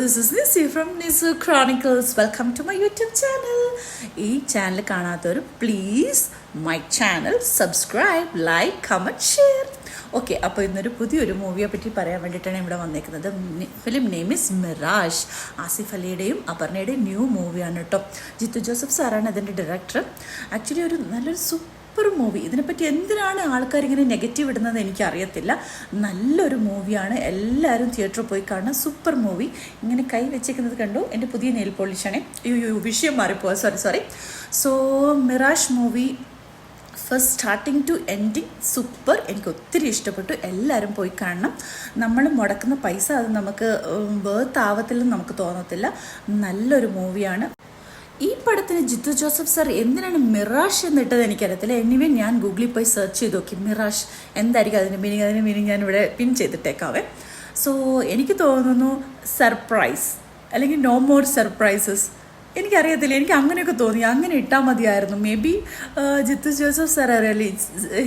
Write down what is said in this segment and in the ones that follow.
this is Nisi from Nisu Chronicles. Welcome to my YouTube channel. ഈ ചാനൽ കാണാത്തവർ please my channel subscribe, like, comment, share. Okay, അപ്പോൾ ഇന്നൊരു പുതിയൊരു മൂവിയെ പറ്റി പറയാൻ വേണ്ടിയിട്ടാണ് ഇവിടെ വന്നേക്കുന്നത്. Film name is Mirage. Asif അലിയുടെയും അപർണയുടെയും ന്യൂ മൂവിയാണ് കേട്ടോ. ജിത്തു ജോസഫ് സാറാണ് അതിൻ്റെ ഡയറക്ടർ. ആക്ച്വലി ഒരു നല്ലൊരു സൂപ്പർ മൂവി. ഇതിനെപ്പറ്റി എന്തിനാണ് ആൾക്കാർ ഇങ്ങനെ നെഗറ്റീവ് ഇടുന്നത് എനിക്കറിയത്തില്ല. നല്ലൊരു മൂവിയാണ്, എല്ലാവരും തിയേറ്ററിൽ പോയി കാണുന്ന സൂപ്പർ മൂവി. ഇങ്ങനെ കൈ വെച്ചേക്കുന്നത് കണ്ടു, എൻ്റെ പുതിയ നെയിൽ പോളിഷാണ്. വിഷയം മാറിപ്പോവാ, sorry. So Mirage movie first starting to ending super. എനിക്ക് ഒത്തിരി ഇഷ്ടപ്പെട്ടു. എല്ലാവരും പോയി കാണണം. നമ്മൾ മുടക്കുന്ന പൈസ അത് നമുക്ക് വേർത്ത് ആവത്തില്ലെന്ന് നമുക്ക് തോന്നത്തില്ല. നല്ലൊരു മൂവിയാണ്. ഈ പടത്തിന് ജിത്തു ജോസഫ് സാർ എന്തിനാണ് മിറാഷ് എന്നിട്ടത് എനിക്കറിയത്തില്ല. എനിവേ ഞാൻ ഗൂഗിളിൽ പോയി സെർച്ച് ചെയ്ത് നോക്കി മിറാഷ് എന്തായിരിക്കും അതിൻ്റെ മീനിങ് ഞാനിവിടെ പിൻ ചെയ്തിട്ടേക്കാവേ. സോ എനിക്ക് തോന്നുന്നു സർപ്രൈസ് അല്ലെങ്കിൽ നോ മോർ സർപ്രൈസസ്. എനിക്കറിയത്തില്ല, എനിക്ക് അങ്ങനെയൊക്കെ തോന്നി. അങ്ങനെ ഇട്ടാൽ മതിയായിരുന്നു. Maybe Jeethu Joseph sir അറിയാലേ,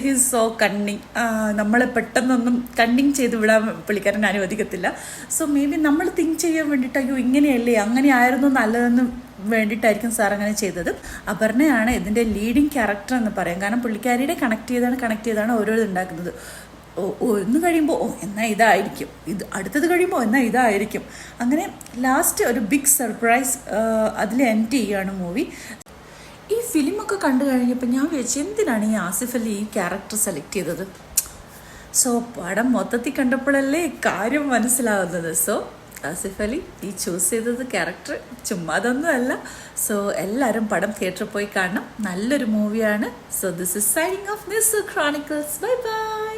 ഹിസ് സോ കണ്ണിങ്. നമ്മളെ പെട്ടെന്നൊന്നും കണ്ണിങ് ചെയ്ത് വിടാൻ പുള്ളിക്കാരൻ അനുവദിക്കത്തില്ല. സോ മേ ബി നമ്മൾ തിങ്ക് ചെയ്യാൻ വേണ്ടിയിട്ട് അയ്യോ ഇങ്ങനെയല്ലേ, അങ്ങനെ ആയിരുന്നു നല്ലതെന്ന് വേണ്ടിയിട്ടായിരിക്കും സാർ അങ്ങനെ ചെയ്തത്. അപർണയാണ് ഇതിൻ്റെ ലീഡിങ് ക്യാരക്ടർ എന്ന് പറയാം. കാരണം പുള്ളിക്കാരിയുടെ കണക്ട് ചെയ്താണ് ഓരോ ഉണ്ടാക്കുന്നത്. ഒന്ന് കഴിയുമ്പോൾ എന്നാൽ ഇതായിരിക്കും, ഇത് അടുത്തത് കഴിയുമ്പോൾ എന്നാൽ ഇതായിരിക്കും. അങ്ങനെ ലാസ്റ്റ് ഒരു ബിഗ് സർപ്രൈസ് അതിൽ എൻഡ് ചെയ്യുകയാണ് മൂവി. ഈ ഫിലിമൊക്കെ കണ്ടു കഴിഞ്ഞപ്പോൾ ഞാൻ വിചാരിച്ചു എന്തിനാണ് ഈ ആസിഫ് അലി ഈ ക്യാരക്ടർ സെലക്ട് ചെയ്തത്. സോ പടം മൊത്തത്തിൽ കണ്ടപ്പോഴല്ലേ കാര്യം മനസ്സിലാവുന്നത്. സോ ആസിഫ് അലി ഈ ചൂസ് ചെയ്തത് ക്യാരക്ടർ ചുമ്മാതൊന്നുമല്ല. സോ എല്ലാവരും പടം തിയേറ്ററിൽ പോയി കാണണം. നല്ലൊരു മൂവിയാണ്. So this is signing off Nisu chronicles. Bye bye.